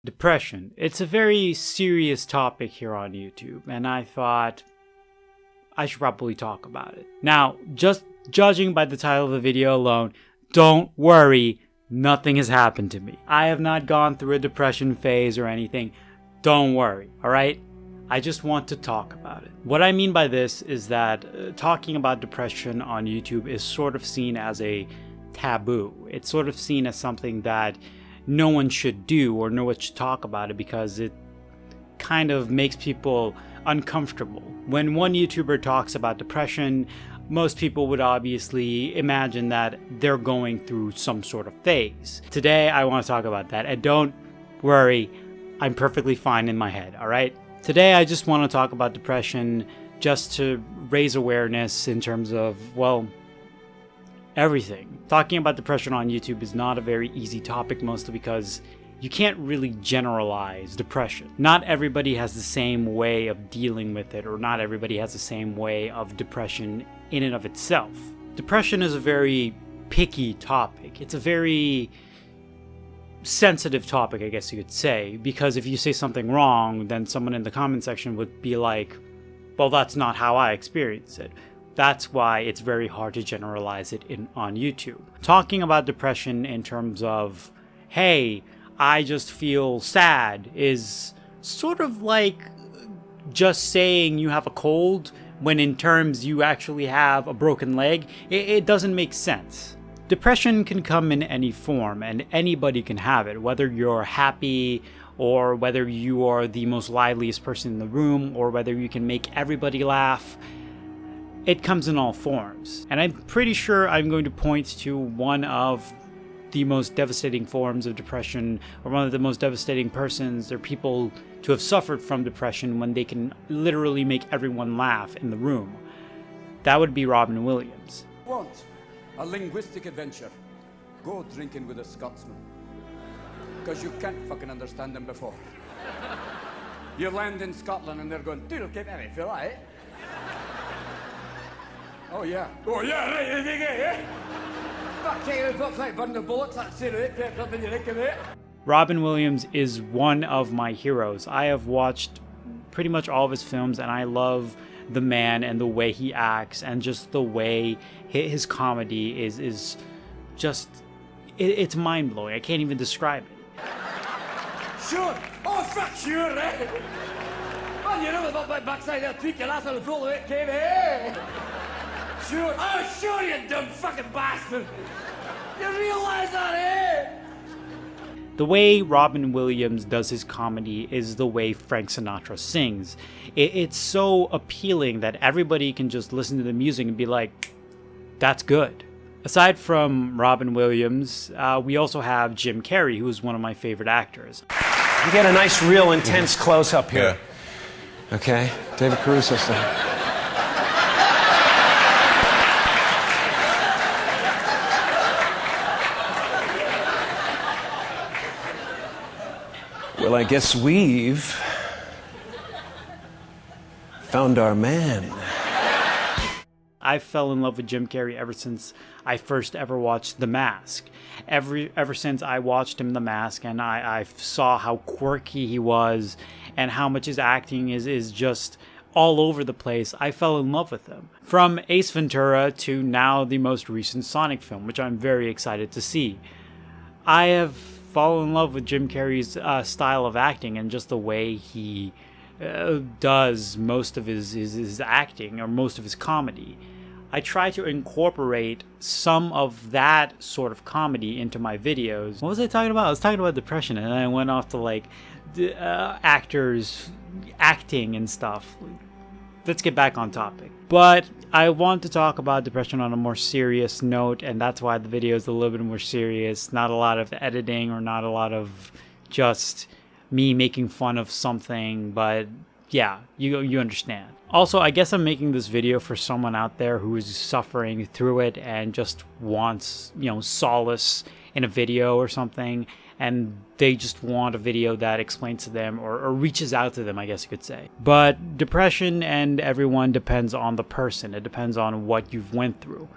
Depression. It's a very serious topic here on YouTube, and I thought I should probably talk about it. Now, just judging by the title of the video alone, don't worry, nothing has happened to me. I have not gone through a depression phase or anything. Don't worry, alright? I just want to talk about it. What I mean by this is that talking about depression on YouTube is sort of seen as a taboo. It's sort of seen as something that no one should do or no one should talk about it because it kind of makes people uncomfortable. When one YouTuber talks about depression, most people would obviously imagine that they're going through some sort of phase. Today, I want to talk about that, and don't worry, I'm perfectly fine in my head, alright? Today, I just want to talk about depression just to raise awareness in terms of, well, everything. Talking about depression on YouTube is not a very easy topic, mostly because you can't really generalize depression. Not everybody has the same way of dealing with it, or not everybody has the same way of depression in and of itself. Depression is a very picky topic. It's a very sensitive topic, I guess you could say, because if you say something wrong, then someone in the comment section would be like, well, that's not how I experience it. That's why it's very hard to generalize it on YouTube. Talking about depression in terms of, hey, I just feel sad, is sort of like just saying you have a cold when in terms you actually have a broken leg. It doesn't make sense. Depression can come in any form and anybody can have it, whether you're happy or whether you are the most liveliest person in the room or whether you can make everybody laugh. It comes in all forms. And I'm pretty sure I'm going to point to one of the most devastating forms of depression, or one of the most devastating persons or people to have suffered from depression when they can literally make everyone laugh in the room. That would be Robin Williams. Want a linguistic adventure? Go drinking with a Scotsman. Because you can't fucking understand them before. You land in Scotland and they're going, dude, okay, maybe feel right? Oh yeah, right, yeah. Robin Williams is one of my heroes. I have watched pretty much all of his films and I love the man and the way he acts and just the way his comedy is just, it's mind-blowing. I can't even describe it. Sure, oh fuck sure, right? Man, you never got my backside there, tweak your ass on the floor of it, came here. Sure, oh sure you dumb fucking bastard. You realize that, eh? The way Robin Williams does his comedy is the way Frank Sinatra sings. It's so appealing that everybody can just listen to the music and be like, that's good. Aside from Robin Williams, we also have Jim Carrey, who is one of my favorite actors. You get a nice, real, intense close-up here. Yeah. Okay? David Caruso style. Well, I guess we've found our man. I fell in love with Jim Carrey ever since I first ever watched The Mask. Ever since I watched him in The Mask and I saw how quirky he was and how much his acting is just all over the place, I fell in love with him. From Ace Ventura to now the most recent Sonic film, which I'm very excited to see. I have fallen in love with Jim Carrey's style of acting and just the way he does most of his acting or most of his comedy. I try to incorporate some of that sort of comedy into my videos. What was I talking about? I was talking about depression and then I went off to like actors acting and stuff. Let's get back on topic. But I want to talk about depression on a more serious note, and that's why the video is a little bit more serious. Not a lot of editing or not a lot of just me making fun of something, but yeah, you understand. Also, I guess I'm making this video for someone out there who is suffering through it and just wants, solace in a video or something, and they just want a video that explains to them or reaches out to them, I guess you could say. But depression and everyone depends on the person. It depends on what you've went through.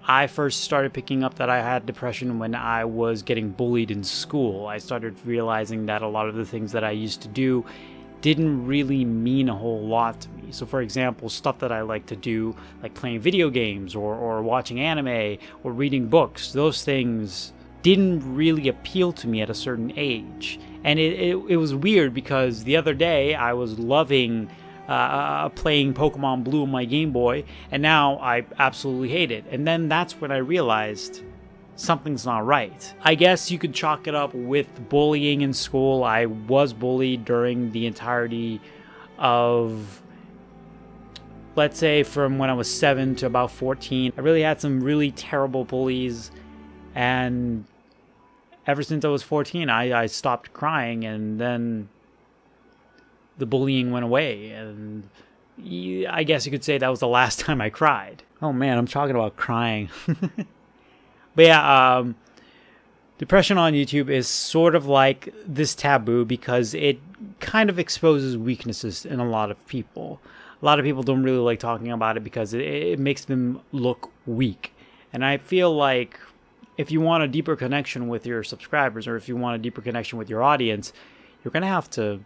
I first started picking up that I had depression when I was getting bullied in school. I started realizing that a lot of the things that I used to do didn't really mean a whole lot to me. So for example, stuff that I like to do, like playing video games or watching anime or reading books, those things didn't really appeal to me at a certain age. And it was weird because the other day I was loving playing Pokemon Blue on my Game Boy, and now I absolutely hate it. And then that's when I realized something's not right. I guess you could chalk it up with bullying in school. I was bullied during the entirety of, let's say, from when I was 7 to about 14. I really had some really terrible bullies, and ever since I was 14, I stopped crying, and then the bullying went away, and I guess you could say that was the last time I cried. Oh man, I'm talking about crying. But yeah, depression on YouTube is sort of like this taboo because it kind of exposes weaknesses in a lot of people. A lot of people don't really like talking about it because it makes them look weak. And I feel like if you want a deeper connection with your subscribers, or if you want a deeper connection with your audience, you're going to have to,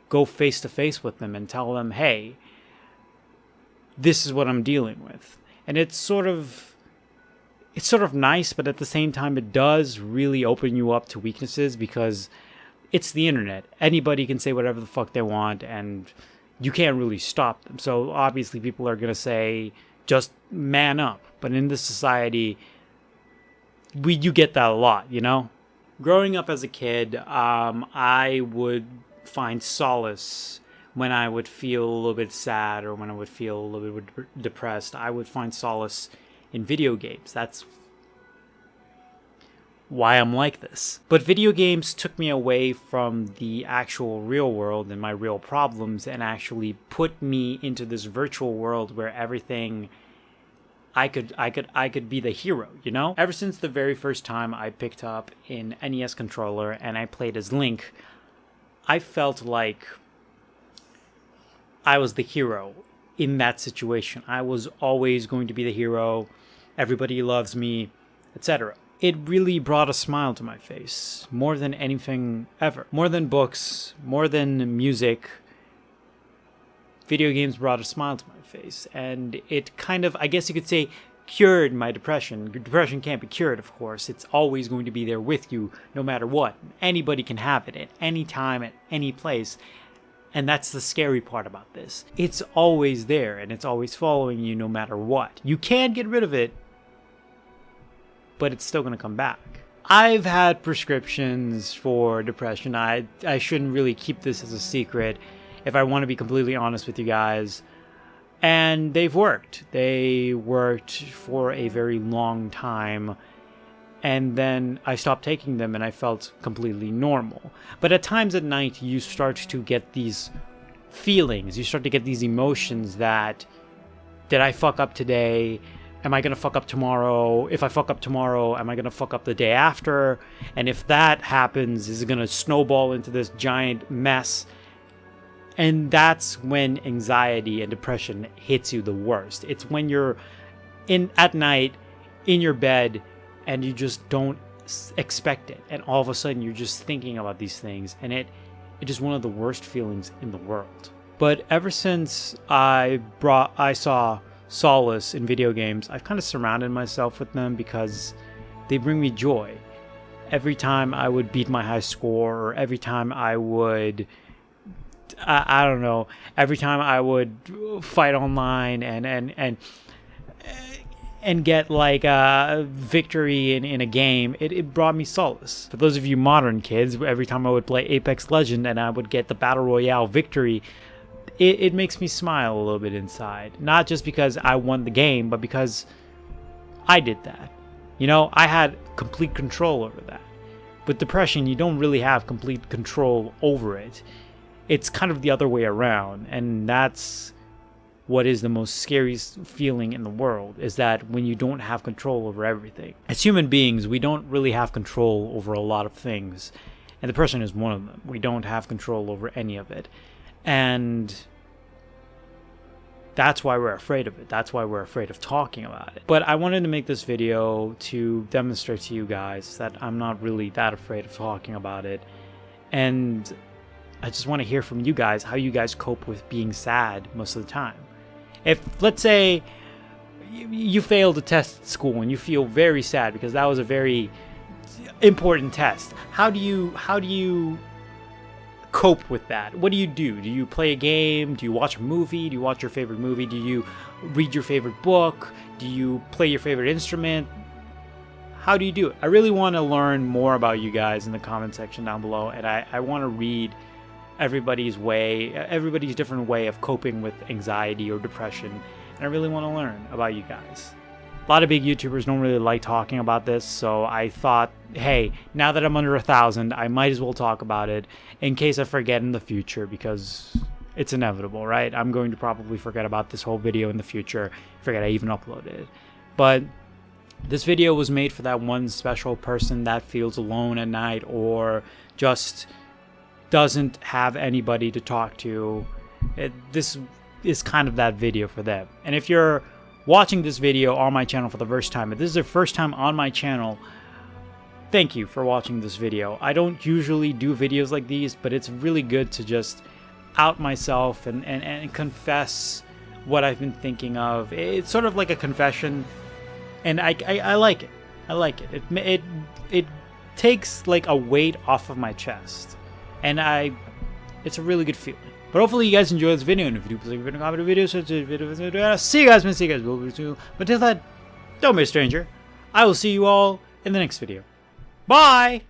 go face to face with them and tell them, hey, this is what I'm dealing with. And it's sort of nice, but at the same time, it does really open you up to weaknesses because it's the internet. Anybody can say whatever the fuck they want, and you can't really stop them. So obviously people are going to say, just man up. But in this society, you get that a lot, Growing up as a kid, I would find solace when I would feel a little bit sad or when I would feel a little bit depressed. I would find solace in video games. That's why I'm like this. But video games took me away from the actual real world and my real problems and actually put me into this virtual world where everything I could be the hero, Ever since the very first time I picked up an NES controller and I played as Link, I felt like I was the hero in that situation. I was always going to be the hero. Everybody loves me, etc. It really brought a smile to my face, more than anything ever. More than books, more than music, video games brought a smile to my face. And it kind of, I guess you could say, cured my depression. Depression can't be cured, of course. It's always going to be there with you, no matter what. Anybody can have it at any time, at any place. And that's the scary part about this. It's always there, and it's always following you no matter what. You can get rid of it, but it's still going to come back. I've had prescriptions for depression. I shouldn't really keep this as a secret if I want to be completely honest with you guys. And they've worked. They worked for a very long time. And then I stopped taking them and I felt completely normal. But at times at night, you start to get these feelings. You start to get these emotions that, did I fuck up today? Am I going to fuck up tomorrow? If I fuck up tomorrow, am I going to fuck up the day after? And if that happens, is it going to snowball into this giant mess? And that's when anxiety and depression hits you the worst. It's when you're at night in your bed and you just don't expect it. And all of a sudden you're just thinking about these things, and it is one of the worst feelings in the world. But ever since I saw solace in video games, I've kind of surrounded myself with them because they bring me joy. Every time I would beat my high score, or every time I would, I don't know, every time I would fight online and get like a victory in a game, it brought me solace. For those of you modern kids, every time I would play Apex Legends and I would get the Battle Royale victory, it makes me smile a little bit inside. Not just because I won the game, but because I did that. I had complete control over that. With depression, you don't really have complete control over it. It's kind of the other way around, and that's what is the most scariest feeling in the world, is that when you don't have control over everything. As human beings, we don't really have control over a lot of things, and depression is one of them. We don't have control over any of it. And That's why we're afraid of it. That's why we're afraid of talking about it. But I wanted to make this video to demonstrate to you guys that I'm not really that afraid of talking about it. And I just want to hear from you guys how you guys cope with being sad most of the time. If, let's say, you failed a test at school and you feel very sad because that was a very important test, how do you cope with that? What do you do? Do you play a game? Do you watch a movie? Do you watch your favorite movie? Do you read your favorite book? Do you play your favorite instrument? How do you do it? I really want to learn more about you guys in the comment section down below, and I want to read everybody's different way of coping with anxiety or depression, and I really want to learn about you guys. A lot of big YouTubers don't really like talking about this, so I thought, hey, now that I'm under 1,000, I might as well talk about it in case I forget in the future, because it's inevitable, right? I'm going to probably forget about this whole video in the future, forget I even uploaded it. But this video was made for that one special person that feels alone at night or just doesn't have anybody to talk to. This is kind of that video for them. And if you're watching this video on my channel for the first time, if this is your first time on my channel, thank you for watching this video. I don't usually do videos like these, but it's really good to just out myself and confess what I've been thinking of. It's sort of like a confession, and I like it. I like it. It takes like a weight off of my chest, and it's a really good feeling. But hopefully you guys enjoy this video, and if you do, please leave a comment, video, see you guys, man. See you guys. But until then, don't be a stranger. I will see you all in the next video. Bye!